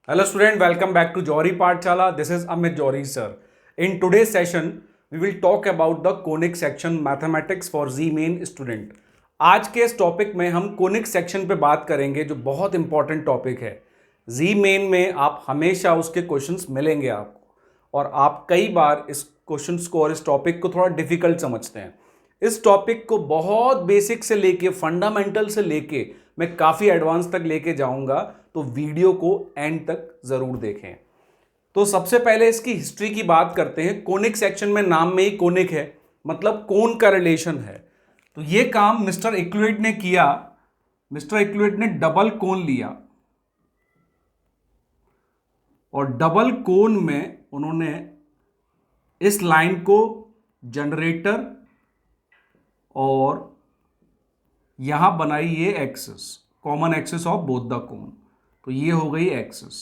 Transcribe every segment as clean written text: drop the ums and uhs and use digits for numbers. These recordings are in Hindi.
Hello student, welcome back to Johari Pathshala. This is Amit Johari sir. In today's session, we will talk about the conic section mathematics for Z main student. आज के इस टॉपिक में हम कोनिक सेक्शन पे बात करेंगे जो बहुत इंपॉर्टेंट टॉपिक है. जी मेन में आप हमेशा उसके क्वेश्चंस मिलेंगे आपको और आप कई बार इस क्वेश्चंस को और इस टॉपिक को थोड़ा डिफिकल्ट समझते हैं. इस टॉपिक को बहुत बेसिक से लेके फंडामेंटल से लेके मैं काफ़ी एडवांस तक लेके जाऊंगा, तो वीडियो को एंड तक ज़रूर देखें. तो सबसे पहले इसकी हिस्ट्री की बात करते हैं. कोनिक सेक्शन में नाम में ही कोनिक है, मतलब कोन का रिलेशन है. तो ये काम मिस्टर यूक्लिड ने किया. मिस्टर यूक्लिड ने डबल कोन लिया और डबल कोन में उन्होंने इस लाइन को जनरेटर और यहां बनाई ये axis, common axis of both the cone. तो ये हो गई एक्सिस.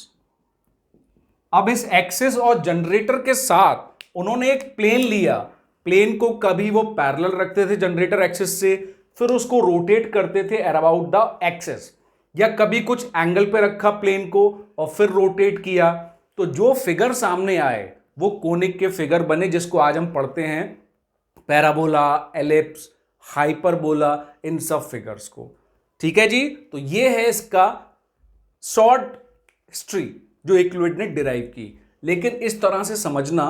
अब इस एक्सिस और जनरेटर के साथ उन्होंने एक प्लेन लिया. प्लेन को कभी वो पैरेलल रखते थे जनरेटर एक्सिस से, फिर उसको रोटेट करते थे अबाउट द एक्सिस, या कभी कुछ एंगल पे रखा प्लेन को और फिर रोटेट किया. तो जो फिगर सामने आए वो कोनिक के फिगर बने, जिसको आज हम पढ़ते हैं पैराबोला, एलिप्स, हाइपरबोला, इन सब फिगर्स को. ठीक है जी. तो ये है इसका शॉर्ट हिस्ट्री जो यूक्लिड ने डिराइव की. लेकिन इस तरह से समझना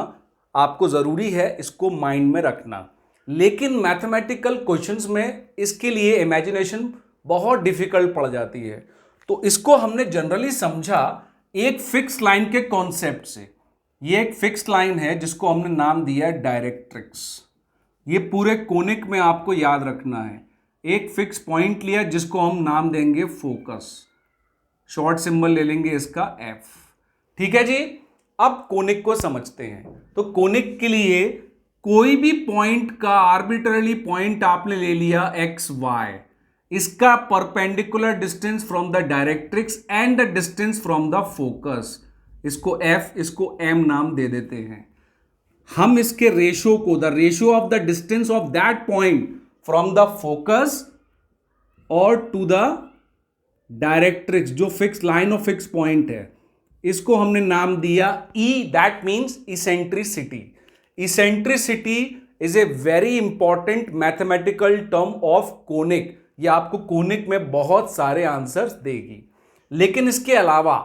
आपको जरूरी है, इसको माइंड में रखना. लेकिन मैथमेटिकल क्वेश्चंस में इसके लिए इमेजिनेशन बहुत डिफिकल्ट पड़ जाती है. तो इसको हमने जनरली समझा एक फिक्स लाइन के कॉन्सेप्ट से. ये एक फिक्स लाइन है जिसको हमने नाम दिया है डायरेक्ट्रिक्स. ये पूरे कोनिक में आपको याद रखना है. एक फिक्स पॉइंट लिया जिसको हम नाम देंगे फोकस, शॉर्ट सिंबल ले लेंगे इसका एफ. ठीक है जी. अब कोनिक को समझते हैं. तो कोनिक के लिए कोई भी पॉइंट का आर्बिट्ररी पॉइंट आपने ले लिया एक्स वाई, इसका perpendicular distance from the directrix and the distance from the focus, इसको एफ, इसको एम नाम दे देते हैं. हम इसके रेशो को, the ratio of the distance of that point from the focus और टू द डायरेक्ट्रिक्स, जो fix line of fix point है, इसको हमने नाम दिया E. That means eccentricity. Eccentricity is a very important mathematical term of conic. ये आपको कोनिक में बहुत सारे आंसर्स देगी. लेकिन इसके अलावा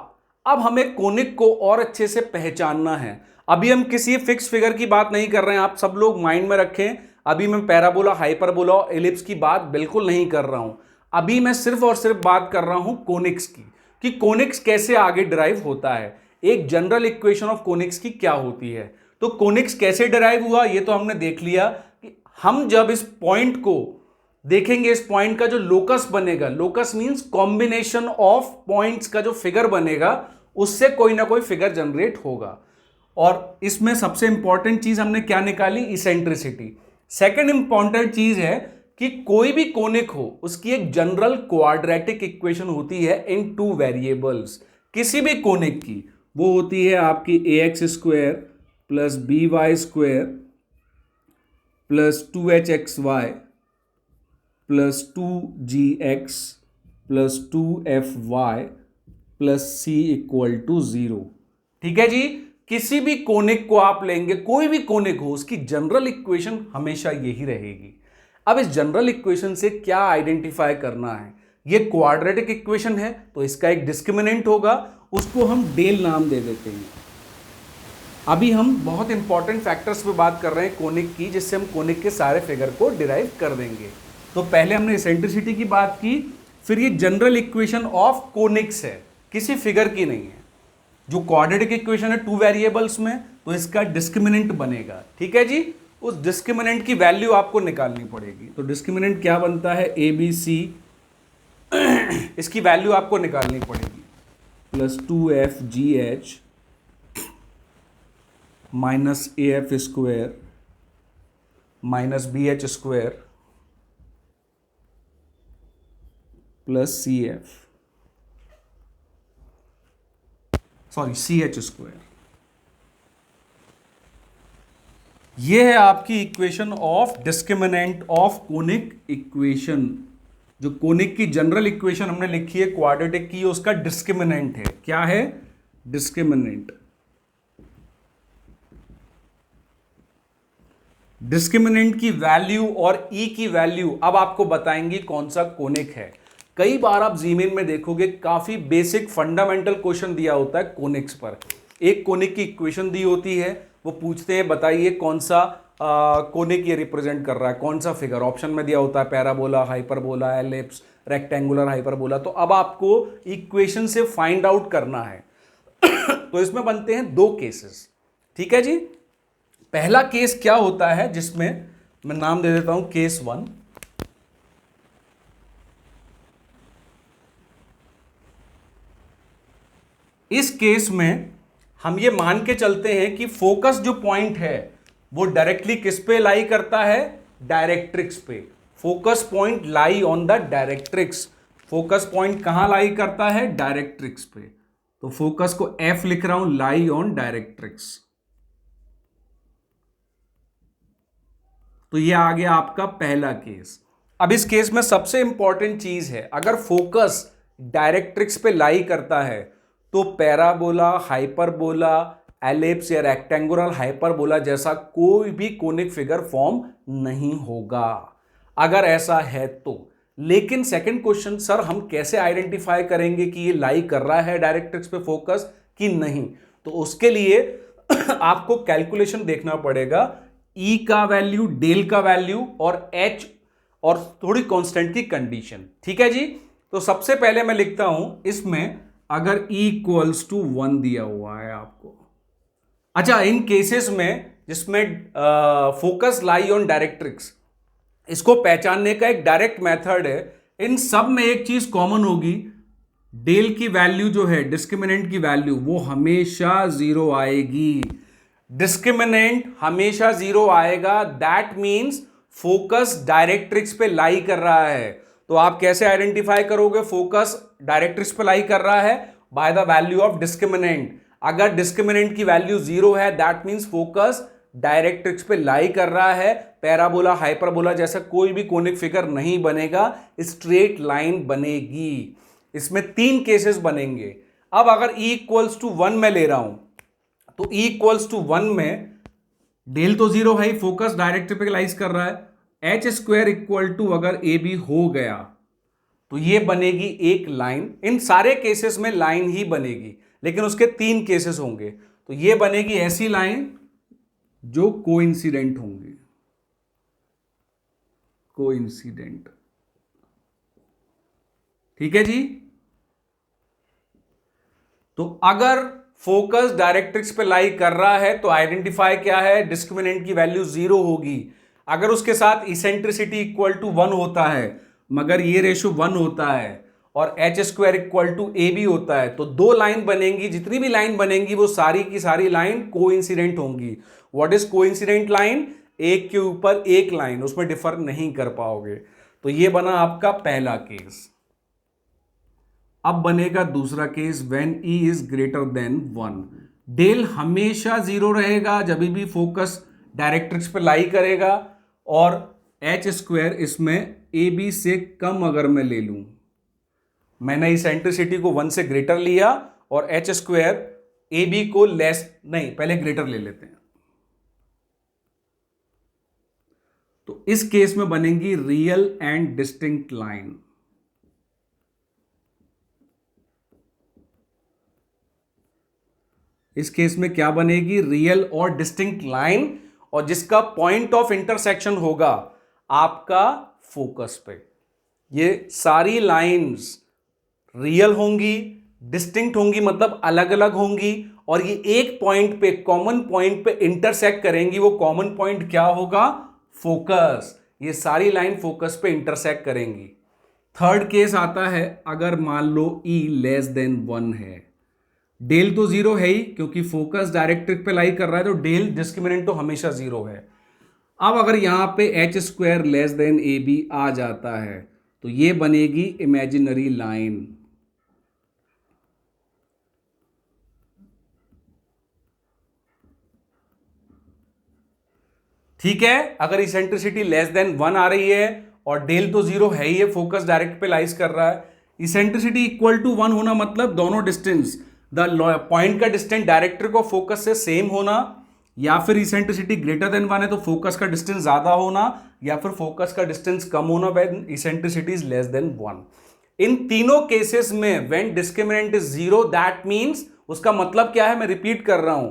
अब हमें कोनिक को और अच्छे से पहचानना है. अभी हम किसी फिक्स फिगर की बात नहीं कर रहे हैं, आप सब लोग माइंड में रखें. अभी मैं पैराबोला, हाइपरबोला और एलिप्स की बात बिल्कुल नहीं कर रहा हूं. अभी मैं सिर्फ और सिर्फ बात कर रहा हूं कोनिक्स की, कि कोनिक्स कैसे आगे डिराइव होता है, एक जनरल इक्वेशन ऑफ कोनिक्स की क्या होती है. तो कोनिक्स कैसे डिराइव हुआ ये तो हमने देख लिया कि हम जब इस पॉइंट को देखेंगे, इस पॉइंट का जो लोकस बनेगा, locus means combination of points का जो फिगर बनेगा, उससे कोई ना कोई फिगर जनरेट होगा. और इसमें सबसे इंपॉर्टेंट चीज हमने क्या निकाली, इसेंट्रिसिटी. सेकेंड इंपॉर्टेंट चीज है कि कोई भी कोनिक हो उसकी एक जनरल क्वाड्रेटिक इक्वेशन होती है इन टू वेरिएबल्स. किसी भी कोनिक की वो होती है आपकी A X square plus B Y square plus 2h(x(y) plus 2gx plus 2fy plus c equal to 0. ठीक है जी. किसी भी कोनिक को आप लेंगे, कोई भी कोनिक हो, उसकी जनरल इक्वेशन हमेशा यही रहेगी. अब इस जनरल इक्वेशन से क्या आइडेंटिफाई करना है, ये क्वाड्रेटिक इक्वेशन है तो इसका एक डिस्क्रिमिनेंट होगा, उसको हम डेल नाम दे देते हैं. अभी हम बहुत इंपॉर्टेंट फैक्टर्स पे बात कर रहे हैं कोनिक की, जिससे हम कोनिक के सारे फिगर को डिराइव कर देंगे. तो पहले हमने इसेंट्रिसिटी की बात की, फिर ये जनरल इक्वेशन ऑफ कोनिक्स है, किसी फिगर की नहीं है. जो क्वाड्रेटिक इक्वेशन है टू वेरिएबल्स में, तो इसका डिस्क्रिमिनेंट बनेगा. ठीक है जी. उस डिस्क्रिमिनेंट की वैल्यू आपको निकालनी पड़ेगी. तो डिस्क्रिमिनेंट क्या बनता है, ए बी सी, इसकी वैल्यू आपको निकालनी पड़ेगी. Plus 2fgh minus a f square minus b h square plus c f, sorry c h square. ये है आपकी equation of discriminant of conic equation. जो कोनिक की जनरल इक्वेशन हमने लिखी है क्वाड्रेटिक की, उसका डिस्क्रिमिनेंट है क्या है, डिस्क्रिमिनेंट। डिस्क्रिमिनेंट की वैल्यू और ई की वैल्यू अब आपको बताएंगी कौन सा कोनिक है। कई बार आप जीमेल में देखोगे काफी बेसिक फंडामेंटल क्वेश्चन दिया होता है कोनिक्स पर। एक कोनिक की इक्वेशन दी होती है, वो पूछते हैं बताइए कौन सा कोनिक ये रिप्रेजेंट कर रहा है, कौन सा फिगर। ऑप्शन में दिया होता है parabola, hyperbola, ellipse, rectangular, hyperbola. तो अब आपको इक्वेशन से फाइंड आउट करना है। तो इसमें बनते हैं दो केसेस, ठीक है जी। पहला केस क्या होता है, जिसमें मैं नाम दे देता हूं केस 1। इस केस में हम ये मान के चलते हैं कि फोकस जो पॉइंट है वो डायरेक्टली किस पे लाई करता है, डायरेक्ट्रिक्स पे। Focus point lie on the directrix. Focus point कहां लाई करता है, डायरेक्ट्रिक्स पे। तो फोकस को एफ लिख रहा हूं, लाई ऑन डायरेक्ट्रिक्स। तो ये आ गया आपका पहला केस। अब इस केस में सबसे इंपॉर्टेंट चीज है, अगर फोकस डायरेक्ट्रिक्स पे लाई करता है तो पैराबोला, हाइपरबोला, एलिप्स या रेक्टेंगुलर हाइपरबोला जैसा कोई भी कोनिक फिगर फॉर्म नहीं होगा, अगर ऐसा है तो। लेकिन सेकंड क्वेश्चन, सर हम कैसे आइडेंटिफाई करेंगे कि ये लाई कर रहा है डायरेक्ट्रिक्स पे फोकस कि नहीं। तो उसके लिए आपको कैलकुलेशन देखना पड़ेगा, ई का वैल्यू, डेल का वैल्यू और एच और थोड़ी कांस्टेंट की कंडीशन, ठीक है जी। तो सबसे पहले मैं लिखता हूं इसमें, अगर E इक्वल्स टू 1 दिया हुआ है आपको। अच्छा, इन केसेस में जिसमें फोकस लाई ऑन डायरेक्ट्रिक्स, इसको पहचानने का एक डायरेक्ट मेथड है। इन सब में एक चीज कॉमन होगी, डेल की वैल्यू जो है, डिस्क्रिमिनेंट की वैल्यू, वो हमेशा 0 आएगी। डिस्क्रिमिनेंट हमेशा 0 आएगा, दैट मीन्स फोकस डायरेक्ट्रिक्स पे लाई कर रहा है। तो आप कैसे आइडेंटिफाई करोगे फोकस डायरेक्ट्रिक्स पे लाई कर रहा है, by the value of discriminant. अगर डिस्क्रिमिनेंट की वैल्यू 0 है, दैट मीन्स फोकस डायरेक्ट्रिक्स पे लाई कर रहा है। पैराबोला, हाइपरबोला जैसा कोई भी कोनिक फिगर नहीं बनेगा, स्ट्रेट लाइन बनेगी। इसमें 3 केसेस बनेंगे। अब अगर E इक्वल्स टू 1 में ले रहा हूं, तो E इक्वल्स टू 1 में डेल तो 0 है, फोकस डायरेक्ट्रिक्स पे लाइज कर रहा है। एच स्क्वायर इक्वल टू अगर ए बी हो गया तो ये बनेगी एक लाइन। इन सारे केसेस में लाइन ही बनेगी, लेकिन उसके 3 केसेस होंगे। तो ये बनेगी ऐसी लाइन जो कोइंसिडेंट होंगी, कोइंसिडेंट, ठीक है जी। तो अगर फोकस डायरेक्ट्रिक्स पे लाई कर रहा है तो आइडेंटिफाई क्या है, डिस्क्रिमिनेंट की वैल्यू 0 होगी। अगर उसके साथ इसेंट्रिसिटी इक्वल टू 1 होता है, मगर ये रेशो 1 होता है और h square equal to a b होता है, तो 2 लाइन बनेंगी। जितनी भी लाइन बनेंगी वो सारी की सारी लाइन कोइंसिडेंट होंगी। व्हाट इज कोइंसिडेंट लाइन, एक के ऊपर एक लाइन, उसमें डिफर नहीं कर पाओगे। तो ये बना आपका पहला केस। अब बनेगा दूसरा case, when e is greater than 1। Del हमेशा 0 रहेगा जब भी फोकस डायरेक्ट्रिक्स पे लाई करेगा, और एच स्क्वायर इसमें ए बी से कम अगर मैं ले लूं, मैंने इसेंट्रिसिटी को 1 से ग्रेटर लिया और एच स्क्वायर ए बी को लेस, नहीं पहले ग्रेटर ले लेते हैं। तो इस केस में बनेगी रियल एंड डिस्टिंक्ट लाइन। इस केस में क्या बनेगी, रियल और डिस्टिंक्ट लाइन, और जिसका पॉइंट ऑफ इंटरसेक्शन होगा आपका फोकस पे। ये सारी लाइंस रियल होंगी, डिस्टिंक्ट होंगी, मतलब अलग अलग होंगी, और ये एक पॉइंट पे, कॉमन पॉइंट पे इंटरसेक्ट करेंगी। वो कॉमन पॉइंट क्या होगा, फोकस। ये सारी लाइन फोकस पे इंटरसेक्ट करेंगी। थर्ड केस आता है, अगर मान लो E लेस देन 1 है। डेल तो 0 है ही, क्योंकि फोकस डायरेक्ट्रिक्स पे लाई कर रहा है, तो डेल डिस्क्रिमिनेंट तो हमेशा 0 है। अब अगर यहां पे एच स्क्वायर लेस देन ए बी आ जाता है, तो ये बनेगी इमेजिनरी लाइन। ठीक है, अगर इसेंट्रिसिटी लेस देन 1 आ रही है और डेल तो 0 है ही है, फोकस डायरेक्ट पे लाइज कर रहा है। इसेंट्रिसिटी इक्वल टू 1 होना मतलब दोनों डिस्टेंस द पॉइंट का डिस्टेंस डायरेक्ट्रिक और फोकस से सेम होना, या फिर इसेंट्रिसिटी ग्रेटर देन 1 है तो फोकस का डिस्टेंस ज्यादा होना, या फिर फोकस का डिस्टेंस कम होना when eccentricity is less than 1। इन तीनों केसेस में when discriminant is 0 that means, उसका मतलब क्या है, मैं रिपीट कर रहा हूं,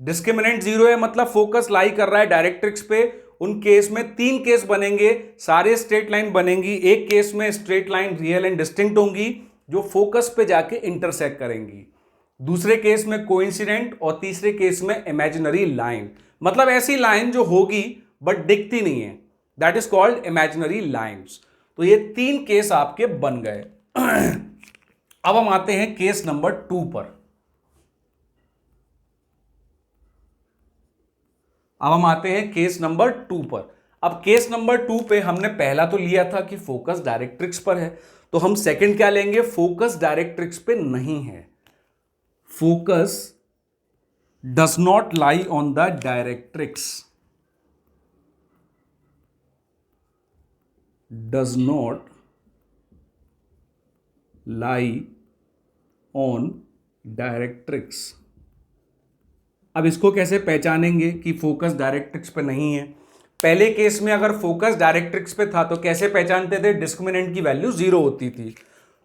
डिस्क्रिमिनेंट 0 है मतलब फोकस लाई कर रहा है डायरेक्ट्रिक्स पे। उन केस में 3 केस बनेंगे, सारे स्ट्रेट लाइन बनेंगी। एक केस में straight line real and distinct होंगी जो फोकस पे जाके इंटरसेक्ट करेंगी, दूसरे केस में कोइंसिडेंट, और तीसरे केस में इमेजिनरी लाइन, मतलब ऐसी लाइन जो होगी बट दिखती नहीं है, that is called imaginary lines. तो ये 3 केस आपके बन गए। अब हम आते हैं केस नंबर 2 पर। अब केस नंबर 2 पे हमने पहला तो लिया था कि फोकस डायरेक्ट्रिक्स पर है, तो हम सेकंड क्या लेंगे, फोकस डायरेक्ट्रिक्स पे नहीं है, focus does not lie on the directrix, does not lie on directrix. अब इसको कैसे पहचानेंगे कि फोकस डायरेक्ट्रिक्स पे नहीं है। पहले केस में अगर फोकस डायरेक्ट्रिक्स पे था तो कैसे पहचानते थे, डिस्क्रिमिनेंट की वैल्यू 0 होती थी,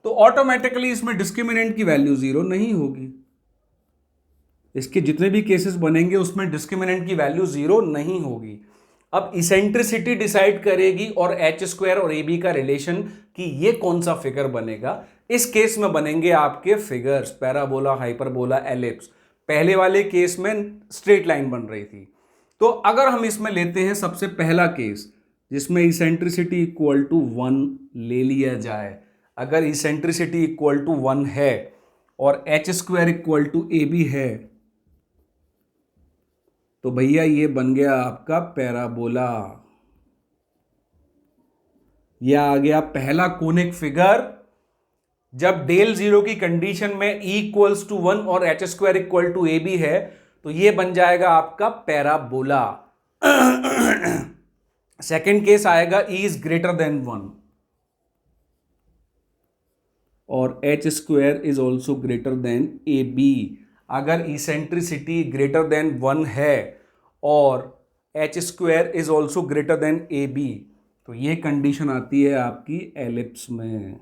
तो ऑटोमेटिकली इसमें डिस्क्रिमिनेंट की वैल्यू 0 नहीं होगी। इसके जितने भी केसेस बनेंगे उसमें डिस्क्रिमिनेंट की वैल्यू 0 नहीं होगी। अब इसेंट्रिसिटी डिसाइड करेगी और एच स्क्वायर और ए बी का रिलेशन कि ये कौन सा फिगर बनेगा। इस केस में बनेंगे आपके फिगर्स पैराबोला, हाइपरबोला, एलिप्स। पहले वाले केस में स्ट्रेट लाइन बन रही थी। तो अगर हम इसमें लेते हैं सबसे पहला केस जिसमें इसेंट्रिसिटी इक्वल टू 1 ले लिया जाए, अगर इसेंट्रिसिटी इक्वल टू 1 है और h square equal to a b है, तो भैया ये बन गया आपका पैराबोला। यह आ गया पहला कोनिक फिगर। जब डेल 0 की कंडीशन में E इक्वल्स टू 1 और h square equal to a b है तो ये बन जाएगा आपका पैराबोला। सेकेंड केस आएगा E इज ग्रेटर देन 1 और h square is also greater than A b. अगर इसेंट्रिसिटी ग्रेटर देन 1 है और h square is also greater than A b तो ये कंडीशन आती है आपकी एलिप्स में।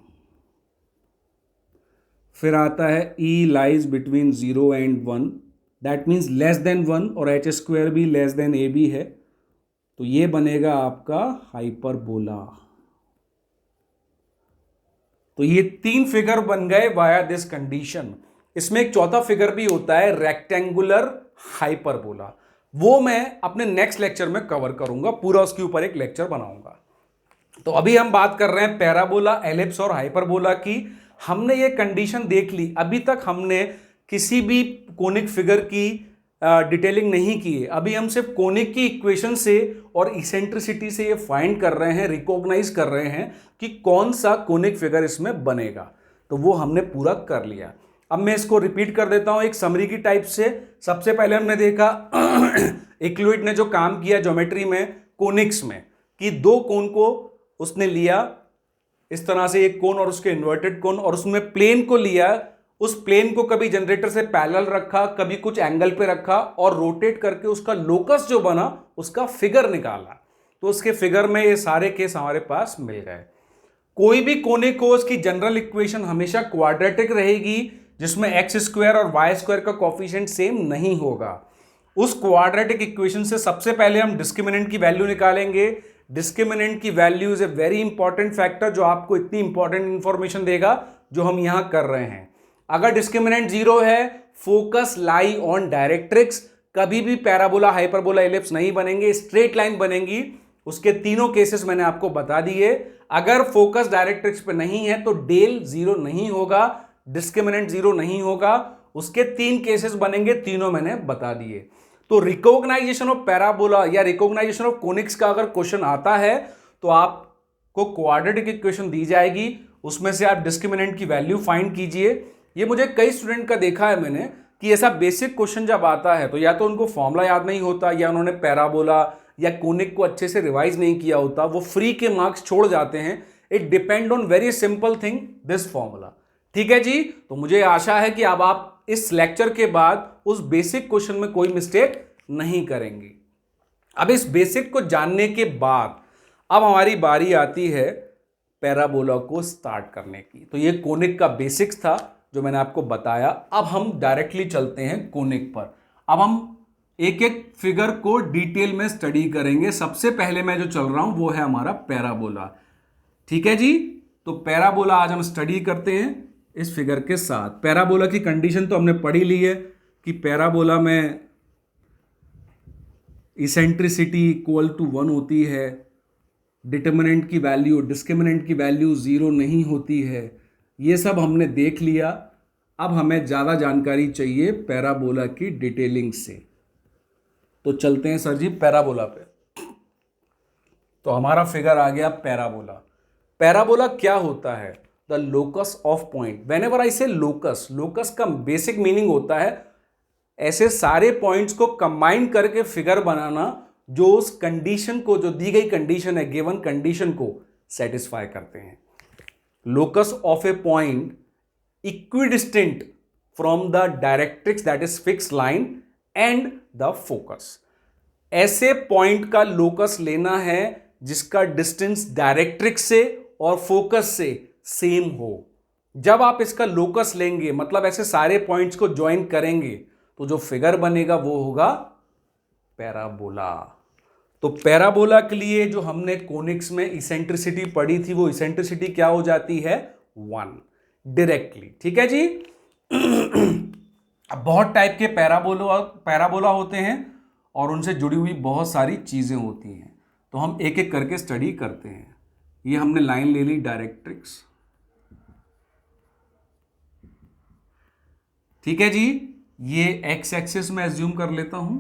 फिर आता है E lies between 0 and 1, that means less than 1 और एच स्क्वायर भी लेस देन ए बी है, तो ये बनेगा आपका हाइपरबोला। तो ये 3 फिगर बन गए वाया दिस कंडीशन। इसमें एक चौथा फिगर भी होता है रेक्टेंगुलर हाइपरबोला, वो मैं अपने नेक्स्ट लेक्चर में कवर करूंगा, पूरा उसके ऊपर एक लेक्चर बनाऊंगा। तो अभी हम बात कर रहे हैं पैराबोला, एलिप्स और हाइपरबोला की। हमने ये कंडीशन देख ली। अभी तक हमने किसी भी कोनिक फिगर की डिटेलिंग नहीं की है। अभी हम सिर्फ कोनिक की इक्वेशन से और इसेंट्रिसिटी से ये फाइंड कर रहे हैं, रिकॉग्नाइज कर रहे हैं कि कौन सा कोनिक फिगर इसमें बनेगा। तो वो हमने पूरा कर लिया। अब मैं इसको रिपीट कर देता हूं एक समरी की टाइप से। सबसे पहले हमने देखा यूक्लिड ने जो काम किया ज्योमेट्री में कोनिक्स में कि 2 कोन को उसने लिया, इस तरह से एक कोन और उसके इन्वर्टेड कोन, और उसमें प्लेन को लिया, उस प्लेन को कभी जनरेटर से पैरेलल रखा, कभी कुछ एंगल पे रखा और रोटेट करके उसका लोकस जो बना उसका फिगर निकाला। तो उसके फिगर में ये सारे केस हमारे पास मिल गए। कोई भी कोनिक हो उसकी जनरल इक्वेशन हमेशा क्वाड्रेटिक रहेगी जिसमें एक्स स्क्वायर और वाई स्क्वायर का कोफिशिएंट सेम नहीं होगा। उस क्वाड्रेटिक इक्वेशन से सबसे पहले हम डिस्क्रिमिनेंट की वैल्यू निकालेंगे। डिस्क्रिमिनेंट की value is a very important factor जो आपको इतनी इंपॉर्टेंट इंफॉर्मेशन देगा जो हम यहां कर रहे हैं। अगर डिस्क्रिमिनेंट 0 है, फोकस लाई ऑन डायरेक्ट्रिक्स, कभी भी पैराबोला, हाइपरबोला, एलिप्स नहीं बनेंगे, स्ट्रेट लाइन बनेंगी। उसके तीनों केसेस मैंने आपको बता दिए। अगर फोकस डायरेक्ट्रिक्स पे नहीं है तो डेल 0 नहीं होगा, डिस्क्रिमिनेंट 0 नहीं होगा। उसके 3 केसेस बनेंगे, तीनों मैंने बता दिए। तो रिकॉग्नाइजेशन ऑफ पैराबोला या रिकॉग्नाइजेशन ऑफ कोनिक्स का अगर क्वेश्चन आता है तो आपको क्वाड्रेटिक इक्वेशन दी जाएगी, उसमें से आप डिस्क्रिमिनेंट की वैल्यू फाइंड कीजिए। ये मुझे कई स्टूडेंट का देखा है मैंने कि ऐसा बेसिक क्वेश्चन जब आता है तो या तो उनको फॉर्मूला याद नहीं होता या उन्होंने पैराबोला या कोनिक को अच्छे से रिवाइज नहीं किया होता, वो फ्री के मार्क्स छोड़ जाते हैं। It depend on very simple thing, this formula. ठीक है जी, तो मुझे आशा है कि अब आप इस लेक्चर के बाद उस बेसिक क्वेश्चन में कोई मिस्टेक नहीं करेंगे। अब इस बेसिक को जानने के बाद अब हमारी बारी आती है पैराबोला को स्टार्ट करने की। तो ये कोनिक का बेसिक्स था जो मैंने आपको बताया। अब हम डायरेक्टली चलते हैं कोनिक पर। अब हम एक एक फिगर को डिटेल में स्टडी करेंगे। सबसे पहले मैं जो चल रहा हूं वो है हमारा पैराबोला। ठीक है जी, तो पैराबोला आज हम स्टडी करते हैं इस फिगर के साथ। पैराबोला की कंडीशन तो हमने पढ़ी ली है कि पैराबोला में इसेंट्रिसिटी इक्वल टू 1 होती है, डिटर्मिनेंट की वैल्यू डिस्क्रिमिनेंट की वैल्यू 0 नहीं होती है। ये सब हमने देख लिया। अब हमें ज़्यादा जानकारी चाहिए पैराबोला की डिटेलिंग से। तो चलते हैं सर जी पैराबोला पे। तो हमारा फिगर आ गया पैराबोला। पैराबोला क्या होता है? The locus of point. Whenever I से लोकस, लोकस का बेसिक मीनिंग होता है ऐसे सारे पॉइंट्स को कंबाइन करके फिगर बनाना जो उस कंडीशन को, जो दी गई कंडीशन है, गिवन कंडीशन को सेटिस्फाई करते हैं। Locus of A point equidistant from the directrix that is fix line and the focus. ऐसे पॉइंट का लोकस लेना है जिसका डिस्टेंस डायरेक्ट्रिक्स से और फोकस से सेम हो। जब आप इसका लोकस लेंगे मतलब ऐसे सारे पॉइंट्स को ज्वाइन करेंगे तो जो फिगर बनेगा वो होगा पैराबोला। तो पैराबोला के लिए जो हमने कोनिक्स में इसेंट्रिसिटी पढ़ी थी वो इसेंट्रिसिटी क्या हो जाती है? 1 डायरेक्टली। ठीक है जी। अब बहुत टाइप के पैराबोला होते हैं और उनसे जुड़ी हुई बहुत सारी चीजें होती हैं। तो हम एक एक करके स्टडी करते हैं। ये हमने लाइन ले ली डायरेक्ट्रिक्स। ठीक है जी। ये एक्स एक्सिस में एज्यूम कर लेता हूं,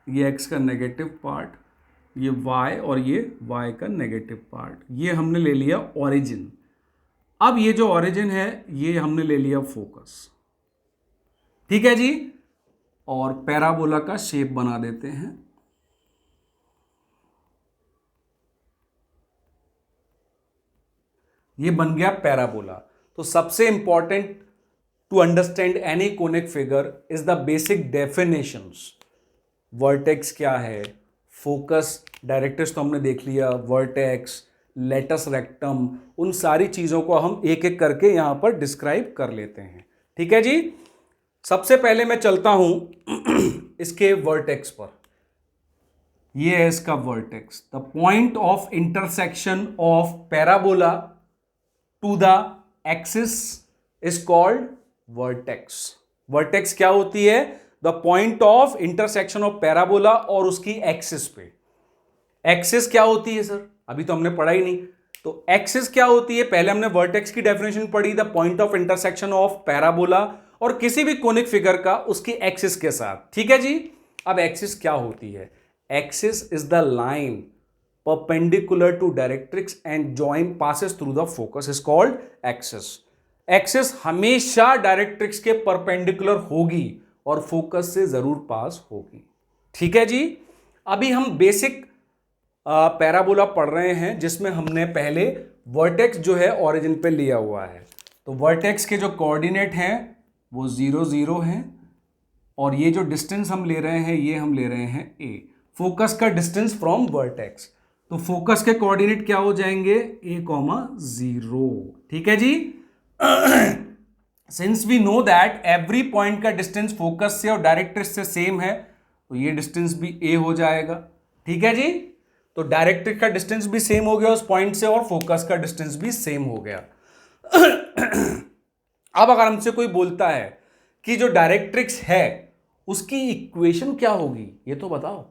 ये एक्स का नेगेटिव पार्ट, ये वाई और ये वाई का नेगेटिव पार्ट। ये हमने ले लिया ओरिजिन। अब ये जो ओरिजिन है ये हमने ले लिया फोकस। ठीक है जी। और पैराबोला का शेप बना देते हैं। ये बन गया पैराबोला। तो सबसे important to understand any conic figure is the basic definitions. Vertex क्या है, फोकस, डायरेक्ट्रिक्स तो हमने देख लिया, वर्टेक्स, लेटस रेक्टम, उन सारी चीजों को हम एक एक करके यहां पर डिस्क्राइब कर लेते हैं। ठीक है जी। सबसे पहले मैं चलता हूं इसके वर्टेक्स पर। ये है इसका vertex. The point of intersection of parabola to the axis is called vertex. Vertex क्या होती है? The point of intersection of parabola और उसकी एक्सिस पे। एक्सिस क्या होती है सर? अभी तो हमने पढ़ा ही नहीं। तो एक्सिस क्या होती है? पहले हमने वर्टेक्स की डेफिनेशन पढ़ी, the point of intersection of parabola और किसी भी कोनिक फिगर का उसकी एक्सिस के साथ। ठीक है जी। अब एक्सिस क्या होती है? Axis is the line perpendicular to directrix and join passes through the focus is called axis. Axis हमेशा डायरेक्ट्रिक्स के परपेंडिकुलर होगी और फोकस से जरूर पास होगी। ठीक है जी। अभी हम बेसिक पैराबोला पढ़ रहे हैं जिसमें हमने पहले वर्टेक्स जो है ओरिजिन पे लिया हुआ है। तो वर्टेक्स के जो कोऑर्डिनेट हैं वो 0 0 हैं और ये जो डिस्टेंस हम ले रहे हैं ये हम ले रहे हैं a, फोकस का डिस्टेंस फ्रॉम वर्टेक्स। तो फोकस के कोऑर्डिनेट क्या हो जाएंगे? a,0। ठीक है जी। Since we know that every point का डिस्टेंस फोकस से और डायरेक्ट्रिक्स से सेम है तो ये डिस्टेंस भी a हो जाएगा। ठीक है जी। तो डायरेक्ट्रिक्स का डिस्टेंस भी सेम हो गया उस पॉइंट से और फोकस का डिस्टेंस भी सेम हो गया। अब अगर हमसे कोई बोलता है कि जो डायरेक्ट्रिक्स है उसकी इक्वेशन क्या होगी ये तो बताओ।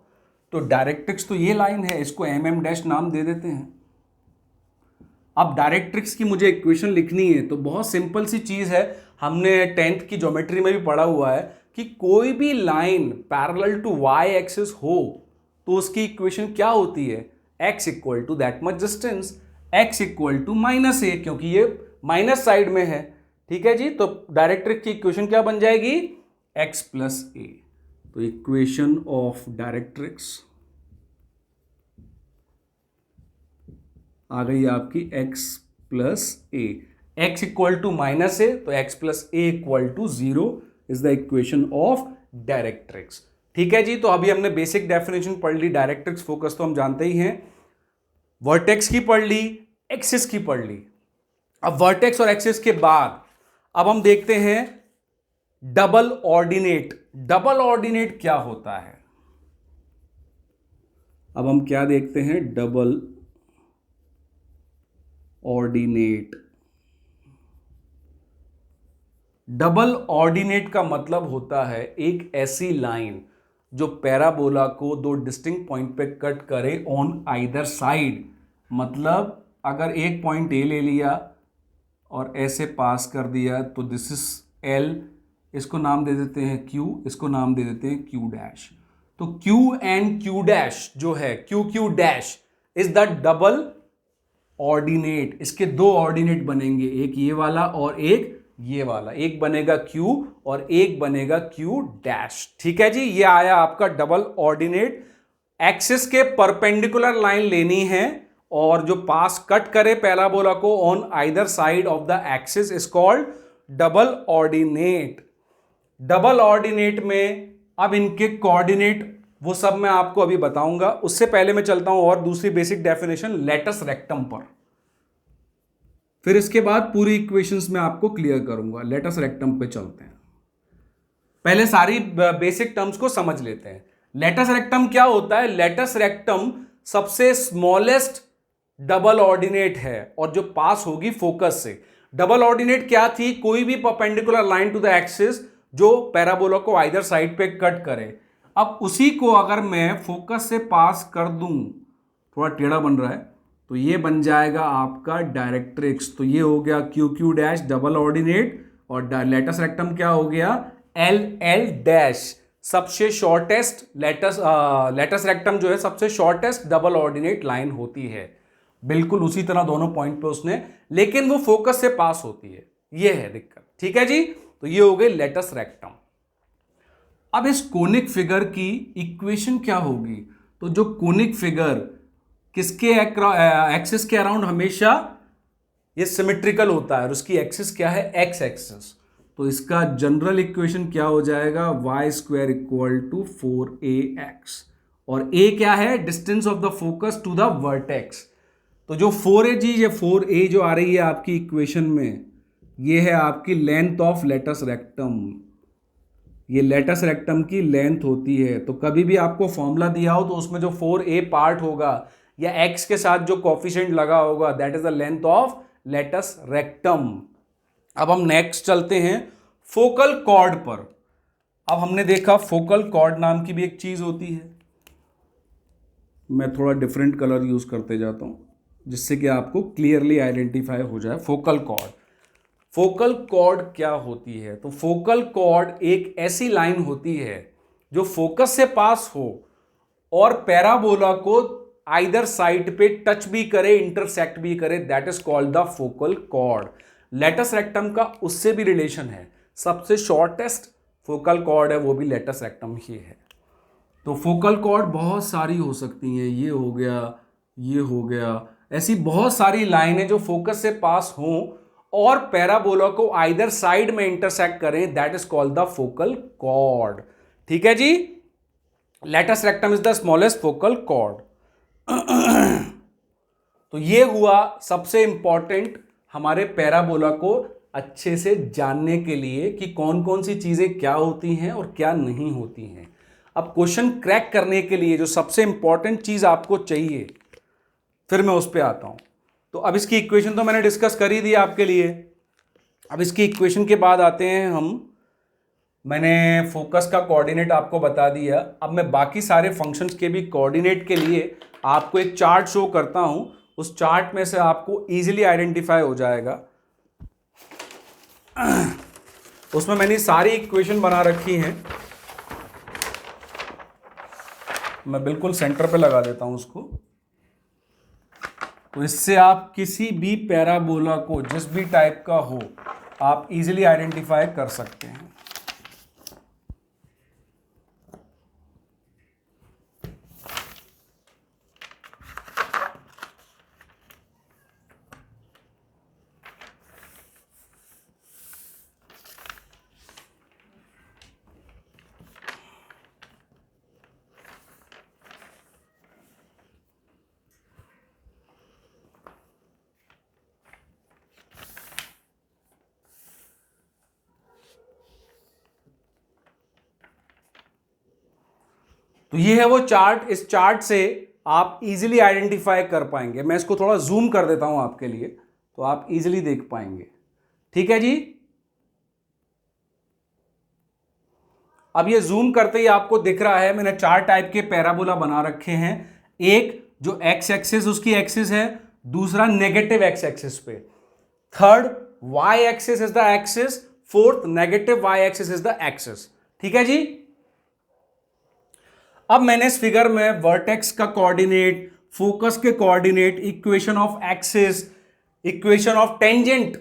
तो डायरेक्ट्रिक्स तो ये लाइन है, इसको mm डैश नाम दे देते हैं। अब डायरेक्ट्रिक्स की मुझे इक्वेशन लिखनी है तो बहुत सिंपल सी चीज है, हमने 10th की ज्योमेट्री में भी पढ़ा हुआ है कि कोई भी line parallel to y axis हो तो उसकी इक्वेशन क्या होती है? x equal to that much distance, x equal to -a, क्योंकि ये माइनस साइड में है। ठीक है जी। तो डायरेक्ट्रिक्स की इक्वेशन क्या बन जाएगी? x plus a। तो इक्वेशन ऑफ डायरेक्ट्रिक्स आ गई आपकी x plus a। x equal to minus A तो x plus A equal to 0 is the equation of directrix. ठीक है जी, तो अभी हमने बेसिक डेफिनेशन पढ़ ली, डायरेक्ट्रिक्स फोकस तो हम जानते ही हैं, वर्टेक्स की पढ़ ली, एक्सिस की पढ़ ली। अब वर्टेक्स और एक्सिस के बाद अब हम देखते हैं डबल ऑर्डिनेट। डबल ऑर्डिनेट क्या होता है? अब हम क्या देखते हैं, डबल ऑर्डिनेट। डबल ऑर्डिनेट का मतलब होता है एक ऐसी लाइन जो पैराबोला को दो डिस्टिंक्ट पॉइंट पे कट करे ऑन आइदर साइड। मतलब अगर एक पॉइंट ए ले लिया और ऐसे पास कर दिया तो दिस इज एल, इसको नाम दे देते हैं क्यू, इसको नाम दे देते हैं क्यू डैश। तो क्यू एंड क्यू डैश जो है, Q Q dash is the double ordinate. इसके दो ऑर्डिनेट बनेंगे, एक ये वाला और एक ये वाला, एक बनेगा क्यू और एक बनेगा क्यू डैश। ठीक है जी, ये आया आपका डबल ऑर्डिनेट। एक्सिस के परपेंडिकुलर लाइन लेनी है और जो पास कट करे पैराबोला को on either side of the axis is called double ordinate. Double ordinate में अब इनके कोऑर्डिनेट वो सब मैं आपको अभी बताऊंगा, उससे पहले मैं चलता हूं और दूसरी बेसिक डेफिनेशन लेटस रेक्टम पर, फिर इसके बाद पूरी इक्वेशंस में आपको क्लियर करूंगा। लेटस रेक्टम पे चलते हैं, पहले सारी बेसिक टर्म्स को समझ लेते हैं। लेटस रेक्टम क्या होता है? लेटस रेक्टम सबसे स्मॉलेस्ट डबल ऑर्डिनेट है और जो पास होगी फोकस से। डबल ऑर्डिनेट क्या थी? कोई भी perpendicular line to the axis जो पैराबोला को आइदर साइड पे कट करे। अब उसी को अगर मैं फोकस से पास कर दूं, थोड़ा टेढ़ा बन रहा है, तो ये बन जाएगा आपका डायरेक्ट्रिक्स। तो ये हो गया Q Q dash double ordinate, और लेटस रेक्टम क्या हो गया? L L dash. सबसे शॉर्टेस्ट लेटस रेक्टम जो है सबसे शॉर्टेस्ट डबल ऑर्डिनेट लाइन होती है, बिल्कुल उसी तरह दोनों पॉइंट पे उसने, लेकिन वो फोकस से पास होती है, ये है दिक्कत। ठीक है जी, तो ये हो गई लेटस रेक्टम। अब इस कोनिक फिगर की इक्वेशन क्या होगी? तो जो कोनिक फिगर किसके एक्सिस के अराउंड हमेशा ये सिमेट्रिकल होता है और उसकी एक्सिस क्या है? X axis. तो इसका जनरल इक्वेशन क्या हो जाएगा? Y square equal to 4ax, और a क्या है? Distance of the focus to the vertex. तो जो 4a जी, ये 4a जो आ रही है आपकी इक्वेशन में, ये है आपकी लेंथ ऑफ लेटस रेक्टम। ये लेटस रेक्टम की लेंथ होती है। तो कभी भी आपको फॉर्मूला दिया हो तो उसमें जो 4a पार्ट होगा या x के साथ जो कोफिशिएंट लगा होगा, that is the length of latus rectum. अब हम नेक्स्ट चलते हैं फोकल कॉर्ड पर। अब हमने देखा फोकल कॉर्ड नाम की भी एक चीज होती है। मैं थोड़ा डिफरेंट कलर यूज करते जाता हूं जिससे कि आपको क्लियरली आइडेंटिफाई हो जाए फोकल कॉर्ड। फोकल कॉर्ड क्या होती है? तो फोकल कॉर्ड एक ऐसी लाइन होती है जो फोकस से पास हो और पैराबोला को आइदर साइड पे टच भी करे, इंटरसेक्ट भी करे, that is called the focal chord. Latus rectum का उससे भी रिलेशन है, सबसे शॉर्टेस्ट फोकल कॉर्ड है वो भी लेटस रेक्टम ही है। तो फोकल कॉर्ड बहुत सारी हो सकती हैं, ये हो गया, ये हो गया, ऐसी बहुत सारी लाइनें जो फोकस से पास हों और पैराबोला को आइदर साइड में इंटरसेक्ट करें, that is called the focal chord. ठीक है जी, latus rectum is the smallest focal chord. तो ये हुआ सबसे इंपॉर्टेंट हमारे पैराबोला को अच्छे से जानने के लिए कि कौन कौन सी चीजें क्या होती हैं और क्या नहीं होती हैं। अब क्वेश्चन क्रैक करने के लिए जो सबसे इंपॉर्टेंट चीज आपको चाहिए, फिर मैं उस पर आता हूं। तो अब इसकी इक्वेशन तो मैंने डिस्कस कर ही दी आपके लिए। अब इसकी इक्वेशन के बाद आते हैं हम, मैंने फोकस का कोऑर्डिनेट आपको बता दिया। अब मैं बाकी सारे फंक्शंस के भी कोऑर्डिनेट के लिए आपको एक चार्ट शो करता हूं, उस चार्ट में से आपको इजीली आइडेंटिफाई हो जाएगा। उसमें मैंने सारी इक्वेशन बना रखी हैं, मैं बिल्कुल सेंटर पे लगा देता हूं उसको। तो इससे आप किसी भी पैराबोला को जिस भी टाइप का हो आप इजीली आइडेंटिफाई कर सकते हैं। तो ये है वो चार्ट। इस चार्ट से आप इजीली आइडेंटिफाई कर पाएंगे। मैं इसको थोड़ा जूम कर देता हूं आपके लिए तो आप इजीली देख पाएंगे। ठीक है जी। अब ये जूम करते ही आपको दिख रहा है मैंने चार टाइप के पैराबोला बना रखे हैं। एक जो एक्स एक्सिस उसकी एक्सिस है, दूसरा नेगेटिव एक्स एक्सिस पे, third y axis is the axis, fourth negative y axis is the axis. ठीक है जी। अब मैंने इस फिगर में वर्टेक्स का कोऑर्डिनेट, फोकस के coordinate, equation of axis, equation of tangent,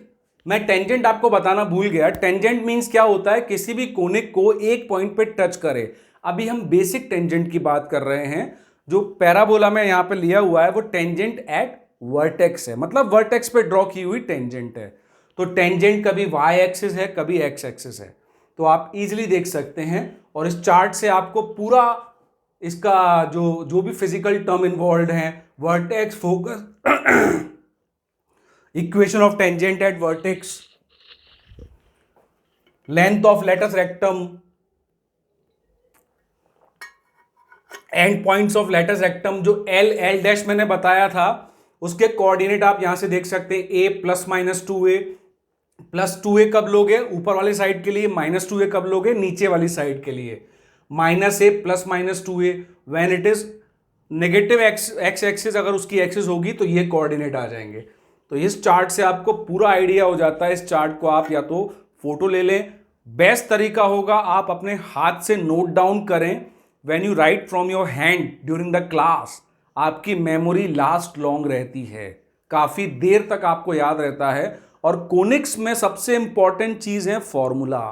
मैं टेंजेंट आपको बताना भूल गया। टेंजेंट मींस क्या होता है, किसी भी कोनिक को एक पॉइंट पे टच करे। अभी हम बेसिक टेंजेंट की बात कर रहे हैं। जो पैराबोला में यहां पे लिया हुआ है वो टेंजेंट एट वर्टेक्स है, मतलब वर्टेक्स पे ड्रॉ की हुई टेंजेंट है। तो टेंजेंट कभी वाई एक्सिस है कभी एक्स एक्सिस है, तो आप इजीली देख सकते हैं। और इस चार्ट से आपको पूरा इसका जो भी फिजिकल टर्म इन्वॉल्व है, vertex, focus, equation of tangent at vertex, length of latus rectum, and points of latus rectum, L एल डैश मैंने बताया था उसके कोऑर्डिनेट आप यहां से देख सकते हैं। ए plus minus 2a, plus 2a कब लोगे ऊपर वाली साइड के लिए, माइनस 2a कब लोगे नीचे वाली साइड के लिए। Minus A plus minus 2a when it is negative x axis, अगर उसकी एक्सिस होगी तो ये कोऑर्डिनेट आ जाएंगे। तो इस चार्ट से आपको पूरा आइडिया हो जाता है। इस चार्ट को आप या तो फोटो ले लें, बेस्ट तरीका होगा आप अपने हाथ से नोट डाउन करें। When you right from your hand during the class, आपकी मेमोरी लास्ट लॉन्ग रहती है, काफी देर तक आपको याद रहता है। और कोनिक्स में सबसे इंपॉर्टेंट चीज है फॉर्मूला।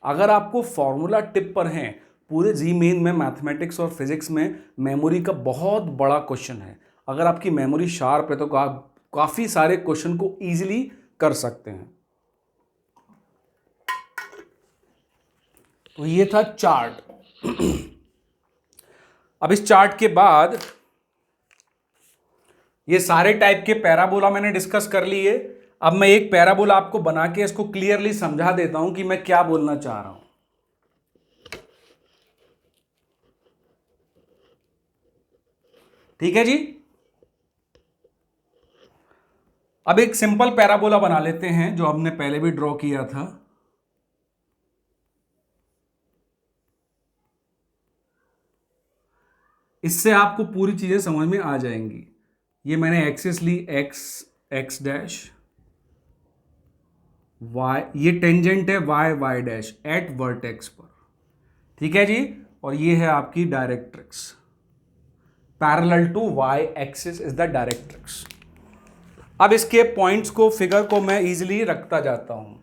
अगर आपको फॉर्मूला टिप पर हैं, पूरे जी मेन में मैथमेटिक्स और फिजिक्स में मेमोरी का बहुत बड़ा क्वेश्चन है। अगर आपकी मेमोरी शार्प है तो आप काफी सारे क्वेश्चन को इजीली कर सकते हैं। तो ये था चार्ट। अब इस चार्ट के बाद ये सारे टाइप के पैराबोला मैंने डिस्कस कर लिए। अब मैं एक पैराबोला आपको बना के इसको क्लियरली समझा देता हूं कि मैं क्या बोलना चाह रहा हूं। ठीक है जी। अब एक सिंपल पैराबोला बना लेते हैं जो हमने पहले भी ड्रॉ किया था। इससे आपको पूरी चीजें समझ में आ जाएंगी। ये मैंने एक्सिस ली, एक्स एक्स डैश, वाई, ये टेंजेंट है y y dash at vertex पर। ठीक है जी। और ये है आपकी directrix, parallel to y axis is the directrix. अब इसके पॉइंट्स को, फिगर को मैं इजीली रखता जाता हूं।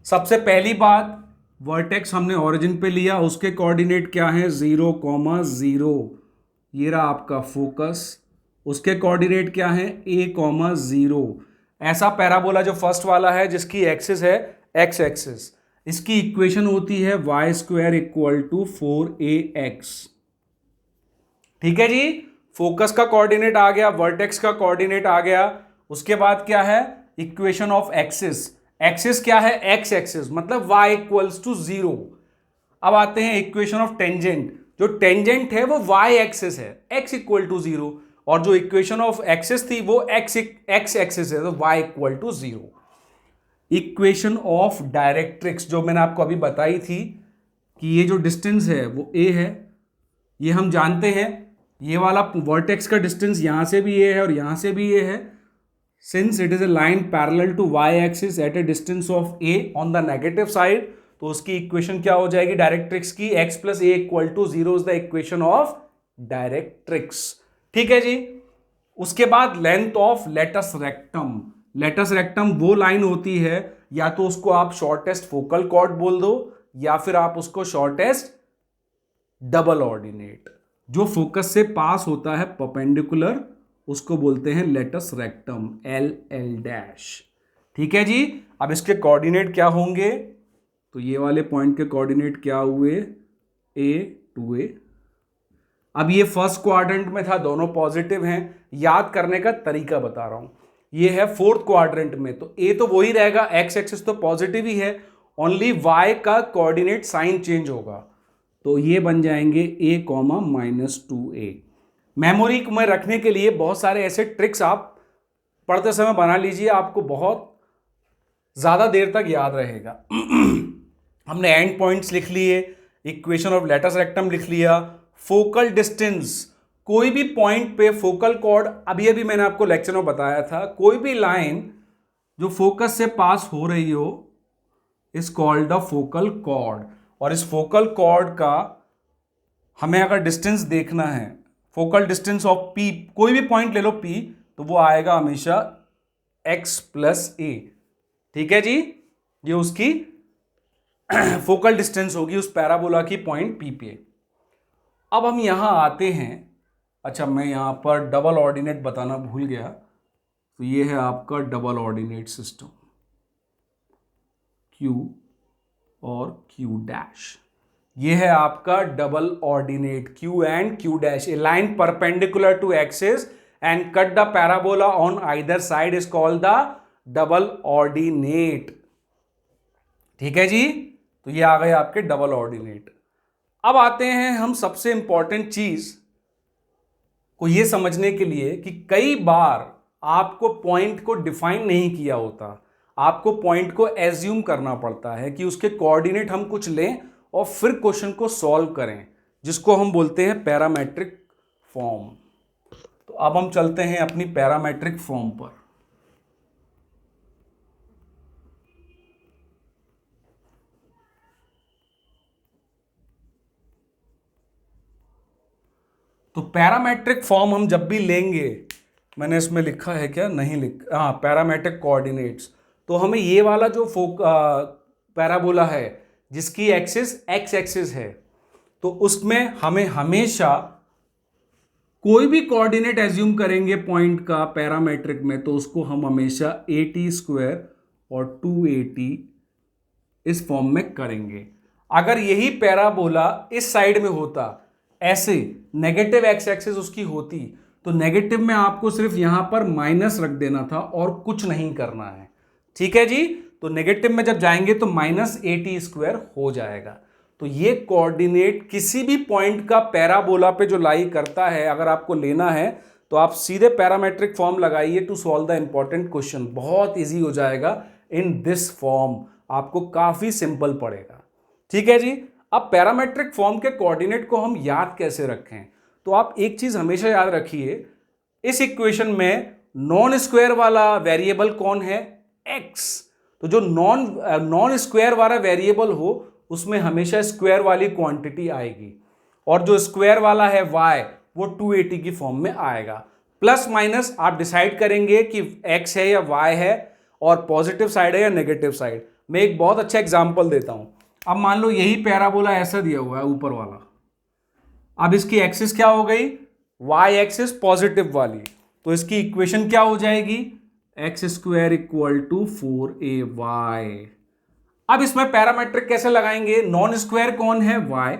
सबसे पहली बात, वर्टेक्स हमने ओरिजिन पे लिया, उसके कोऑर्डिनेट क्या है 0,0। ये रहा आपका फोकस, उसके कोऑर्डिनेट क्या है a,0। ऐसा पैराबोला जो फर्स्ट वाला है जिसकी एक्सिस है एक्स एक्सिस, इसकी इक्वेशन होती है Y square equal to 4ax। ठीक है जी। फोकस का कोऑर्डिनेट आ गया, वर्टेक्स का कोऑर्डिनेट आ गया। उसके बाद क्या है, इक्वेशन ऑफ एक्सिस। एक्सिस क्या है एक्स एक्सिस, मतलब y इक्वल्स टू 0। अब आते हैं इक्वेशन ऑफ टेंजेंट। जो टेंजेंट है वो y एक्सिस है, x इक्वल टू 0, और जो इक्वेशन ऑफ एक्सिस थी वो x एक्सिस है, तो y equal to 0। Equation of directrix जो मैंने आपको अभी बताई थी कि ये जो डिस्टेंस है वो a है, ये हम जानते हैं। ये वाला वर्टेक्स का डिस्टेंस यहां से भी a है और यहां से भी a है। Since it is a line parallel to y axis at a distance of a on the negative side, तो उसकी इक्वेशन क्या हो जाएगी डायरेक्ट्रिक्स की, x plus A equal to 0 is the equation of directrix. ठीक है जी। उसके बाद length of latus rectum. Latus rectum वो लाइन होती है, या तो उसको आप शॉर्टेस्ट फोकल कॉर्ड बोल दो या फिर आप उसको शॉर्टेस्ट डबल ऑर्डिनेट, जो फोकस से पास होता है परपेंडिकुलर, उसको बोलते हैं लेटस रेक्टम, एल डैश। ठीक है जी। अब इसके कोऑर्डिनेट क्या होंगे, तो ये वाले पॉइंट के कोऑर्डिनेट क्या हुए a,2a। अब ये फर्स्ट क्वाड्रेंट में था, दोनों पॉजिटिव हैं। याद करने का तरीका बता रहा हूं, ये है फोर्थ क्वाड्रेंट में, तो a तो वही रहेगा, x एक्सिस तो पॉजिटिव ही है, ओनली y का कोऑर्डिनेट साइन चेंज होगा। तो ये बन जाएंगे a कॉमा -2a। मेमोरी में रखने के लिए बहुत सारे ऐसे ट्रिक्स आप पढ़ते समय बना लीजिए, आपको बहुत ज़्यादा देर तक याद रहेगा। हमने एंड पॉइंट्स लिख लिए, इक्वेशन ऑफ लेटस रेक्टम लिख लिया, फोकल डिस्टेंस, कोई भी पॉइंट पे फोकल कॉर्ड, अभी अभी मैंने आपको लेक्चर में बताया था, कोई भी लाइन जो फोकस से पास हो रही हो is called the focal cord. और इस फोकल कॉर्ड का हमें अगर डिस्टेंस देखना है, फोकल डिस्टेंस ऑफ P, कोई भी पॉइंट ले लो P, तो वो आएगा हमेशा x + a। ठीक है जी, ये उसकी फोकल डिस्टेंस होगी उस पैराबोला की पॉइंट P पे। अब हम यहां आते हैं, अच्छा मैं यहां पर डबल ऑर्डिनेट बताना भूल गया, तो ये है आपका डबल ऑर्डिनेट सिस्टम, Q और Q'। ये है आपका double ordinate Q and Q'। A line perpendicular to axis and cut the parabola on either side is called the double ordinate. ठीक है जी, तो ये आ गए आपके डबल ऑर्डिनेट। अब आते हैं हम सबसे इंपॉर्टेंट चीज को ये समझने के लिए कि कई बार आपको पॉइंट को डिफाइन नहीं किया होता, आपको पॉइंट को एज्यूम करना पड़ता है कि उसके कोऑर्डिनेट हम कुछ लें और फिर क्वेश्चन को सॉल्व करें, जिसको हम बोलते हैं पैरामेट्रिक फॉर्म। तो अब हम चलते हैं अपनी पैरामेट्रिक फॉर्म पर। तो पैरामेट्रिक फॉर्म हम जब भी लेंगे, मैंने इसमें लिखा है क्या, नहीं हाँ, पैरामेट्रिक कोऑर्डिनेट्स, तो हमें ये वाला जो पैराबोला है जिसकी एक्सिस एक्स एक्सिस है, तो उसमें हमें हमेशा कोई भी कोऑर्डिनेट एज्यूम करेंगे पॉइंट का पैरामेट्रिक में, तो उसको हम हमेशा at² और 2at इस फॉर्म में करेंगे। अगर यही पैराबोला इस साइड में होता, ऐसे नेगेटिव एक्स एक्सिस उसकी होती, तो नेगेटिव में आपको सिर्फ यहां पर माइनस रख देना था और कुछ नहीं करना है। ठीक है जी, तो नेगेटिव में जब जाएंगे तो -at² हो जाएगा। तो ये कोऑर्डिनेट किसी भी पॉइंट का पैराबोला पे जो लाई करता है, अगर आपको लेना है तो आप सीधे पैरामेट्रिक फॉर्म लगाइए to solve the important question. बहुत इजी हो जाएगा इन दिस फॉर्म, आपको काफी सिंपल पड़ेगा। ठीक है जी, अब पैरामेट्रिक फॉर्म के कोऑर्डिनेट को हम याद कैसे रखें, तो आप एक चीज हमेशा याद रखिए, इस इक्वेशन में नॉन स्क्वायर वाला वेरिएबल कौन है, x। तो जो नॉन स्क्वायर वाला वेरिएबल हो उसमें हमेशा स्क्वायर वाली क्वांटिटी आएगी, और जो स्क्वायर वाला है y वो 280 की फॉर्म में आएगा। प्लस माइनस आप डिसाइड करेंगे कि x है या y है, और पॉजिटिव साइड है या नेगेटिव साइड। मैं एक बहुत अच्छा एग्जांपल देता हूं। अब मान लो यही पैराबोला ऐसा दिया हुआ है ऊपर वाला, अब इसकी एक्सिस क्या हो गई, y एक्सिस पॉजिटिव वाली, तो इसकी इक्वेशन क्या हो जाएगी, x² = 4ay। अब इसमें पैरामेट्रिक कैसे लगाएंगे, नॉन स्क्वायर कौन है, y,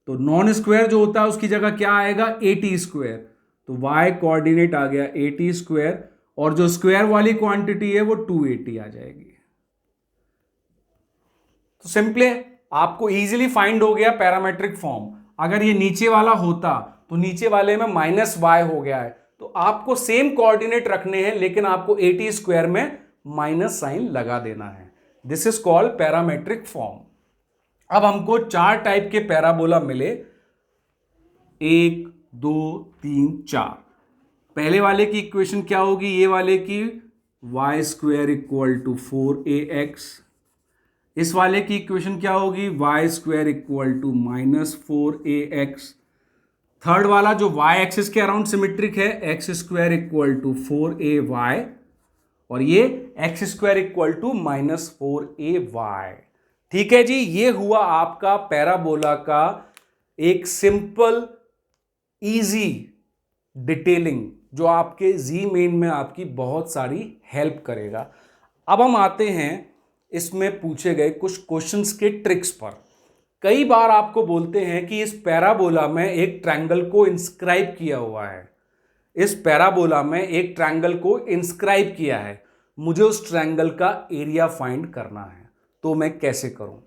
तो नॉन स्क्वायर जो होता है उसकी जगह क्या आएगा, at², तो y कोऑर्डिनेट आ गया at², और जो स्क्वायर वाली क्वांटिटी है वो 280 आ जाएगी। तो सिंपली आपको इजीली फाइंड हो गया पैरामेट्रिक फॉर्म। अगर ये नीचे वाला होता तो नीचे वाले में -y हो गया है, तो आपको सेम कोऑर्डिनेट रखने हैं, लेकिन आपको at² में माइनस साइन लगा देना है। This is called parametric form. अब हमको 4 टाइप के पैराबोला मिले, 1 2 3 4। पहले वाले की इक्वेशन क्या होगी, ये वाले की y² = 4ax। इस वाले की इक्वेशन क्या होगी, y² = -4ax। थर्ड वाला जो y एक्सिस के अराउंड सिमेट्रिक है, x² = 4ay, और ये x² = -4ay। ठीक है जी, ये हुआ आपका पैराबोला का एक सिंपल इजी डिटेलिंग, जो आपके जी मेन में आपकी बहुत सारी हेल्प करेगा। अब हम आते हैं इसमें पूछे गए कुछ क्वेश्चंस के ट्रिक्स पर। कई बार आपको बोलते हैं कि इस पैराबोला में एक ट्रायंगल को इंस्क्राइब किया हुआ है, इस पैराबोला में एक ट्रायंगल को इंस्क्राइब किया है, मुझे उस ट्रायंगल का एरिया फाइंड करना है, तो मैं कैसे करूं।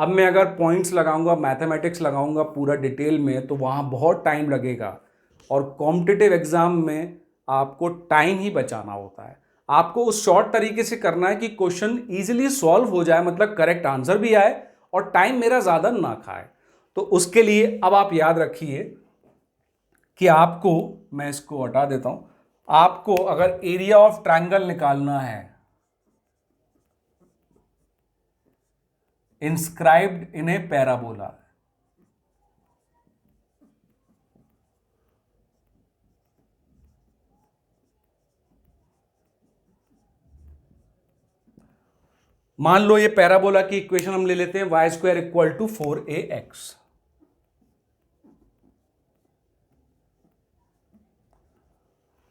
अब मैं अगर पॉइंट्स लगाऊंगा, मैथमेटिक्स लगाऊंगा पूरा डिटेल में, तो वहाँ बहुत टाइम लगेगा और कॉम्पिटिटिव एग्जाम में आपको टाइम ही बचाना होता है। आपको उस शॉर्ट तरीके से करना है कि क्वेश्चन इजीली सॉल्व हो जाए, मतलब करेक्ट आंसर भी आए और टाइम मेरा ज़्यादा ना खाए। तो उसके लिए अब आप याद रखिए कि आपको, मैं इसको हटा देता हूं, आपको अगर एरिया ऑफ ट्रायंगल निकालना है इंस्क्राइब्ड इन ए पैराबोला, मान लो ये पैराबोला की इक्वेशन हम ले लेते हैं Y square equal to 4ax।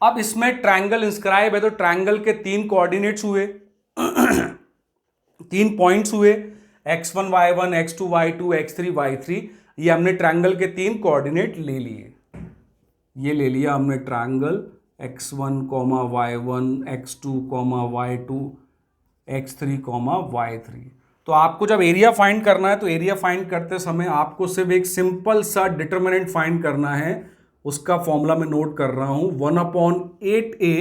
अब इसमें ट्रायंगल इंस्क्राइब है तो ट्रायंगल के 3 कोऑर्डिनेट्स हुए 3 पॉइंट्स हुए, x1 y1 x2 y2 x3 y3। ये हमने ट्रायंगल के 3 कोऑर्डिनेट ले लिए। ये ले लिया हमने triangle x1 y1 x2 y2 x3 y3। तो आपको जब एरिया फाइंड करना है तो एरिया फाइंड करते समय आपको सिर्फ एक सिंपल सा डिटरमिनेंट फाइंड करना है। उसका फॉर्मूला मैं नोट कर रहा हूं, 1/8a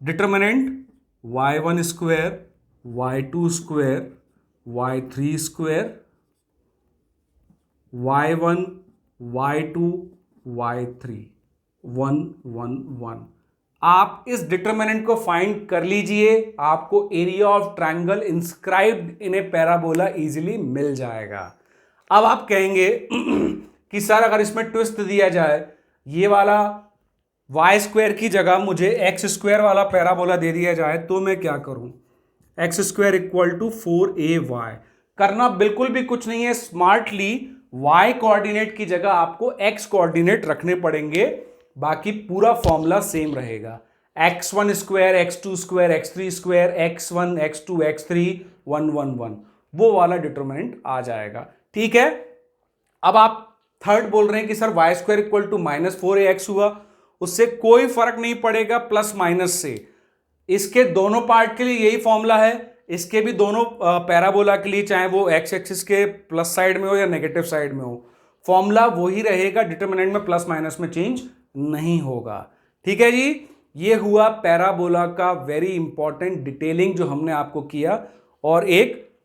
determinant y1 square y2 square y3 square y1 y2 y3 1 1 1। आप इस डिटरमिनेंट को फाइंड कर लीजिए, आपको area of triangle inscribed in a parabola easily मिल जाएगा। अब आप कहेंगे कि सर अगर इसमें ट्विस्ट दिया जाए, ये वाला वाई स्क्वायर की जगह मुझे एक्स स्क्वायर वाला पैराबोला दे दिया जाए, तो मैं क्या करूं? X square equal to 4ay। करना बिल्कुल भी कुछ नहीं है, स्मार्टली y कोऑर्डिनेट की जगह आपको x कोऑर्डिनेट रखने पड़ेंगे, बाकी पूरा फॉर्मूला सेम रहेगा। x1 square x2 square x3 square x1 x2 x3 1 1 1, वो वाला डिटरमिनेंट आ जाएगा। ठीक है, अब आप थर्ड बोल रहे हैं कि sir y square equal to -4ax हुआ, उससे कोई फर्क नहीं पड़ेगा प्लस माइनस से। इसके दोनों पार्ट के लिए यही फॉर्मूला है, इसके भी दोनों पैराबोला के लिए, चाहे वो एक्स एक्सिस के प्लस साइड में हो या नेगेटिव साइड में हो, फॉर्मूला वही रहेगा, डिटरमिनेंट में प्लस माइनस में चेंज नहीं होगा। ठीक है जी, ये हुआ पैराबोला का वेरी इंपॉर्टेंट डिटेलिंग जो हमने आपको किया, और एक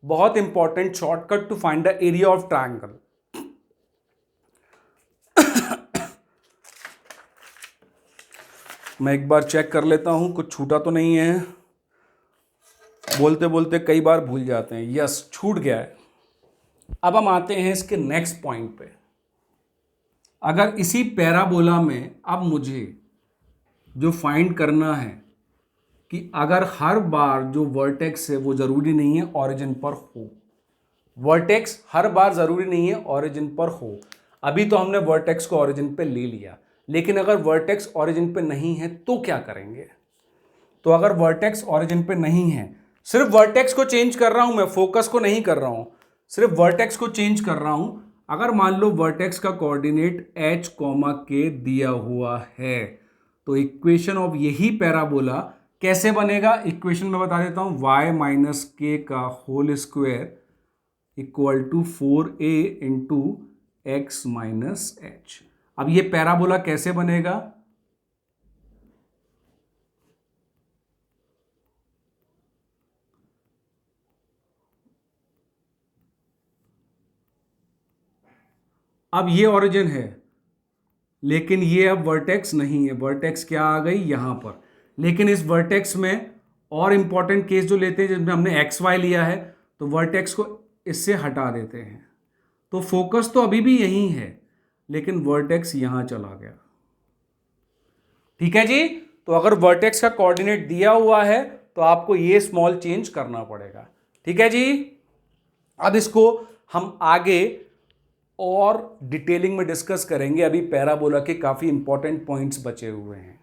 बहुत important shortcut to find the area of triangle. मैं एक बार चेक कर लेता हूं कुछ छूटा तो नहीं है, बोलते बोलते कई बार भूल जाते हैं। यस, छूट गया है। अब हम आते हैं इसके नेक्स्ट पॉइंट पे। अगर इसी पैराबोला में अब मुझे जो फाइंड करना है कि अगर हर बार जो वर्टेक्स है वो जरूरी नहीं है ऑरिजिन पर हो, वर्टेक्स हर बार जरूरी नहीं है ऑरिजिन पर हो। अभी तो हमने वर्टेक्स को ऑरिजिन पे ले लिया, लेकिन अगर वर्टेक्स ऑरिजिन पे नहीं है तो क्या करेंगे? तो अगर वर्टेक्स ऑरिजिन पे नहीं है, सिर्फ वर्टेक्स को चेंज कर रहा हूं मैं, फोकस को नहीं कर रहा हूं, सिर्फ वर्टेक्स को चेंज कर रहा हूं। अगर मान लो वर्टेक्स का कोऑर्डिनेट h, k दिया हुआ है, तो इक्वेशन ऑफ यही पैराबोला कैसे बनेगा? इक्वेशन में बता देता हूं, y - k का whole square equal to 4a into x - h। अब ये पैराबोला कैसे बनेगा? अब ये ओरिजिन है, लेकिन ये अब वर्टेक्स नहीं है, वर्टेक्स क्या आ गई यहां पर। लेकिन इस वर्टेक्स में और इंपॉर्टेंट केस जो लेते हैं जिसमें हमने एक्स वाई लिया है, तो वर्टेक्स को इससे हटा देते हैं, तो फोकस तो अभी भी यही है, लेकिन वर्टेक्स यहां चला गया। ठीक है जी, तो अगर वर्टेक्स का कोऑर्डिनेट दिया हुआ है तो आपको ये स्मॉल चेंज करना पड़ेगा। ठीक है जी, अब इसको हम आगे और डिटेलिंग में डिस्कस करेंगे, अभी पैराबोला के काफी इंपॉर्टेंट पॉइंट्स बचे हुए हैं।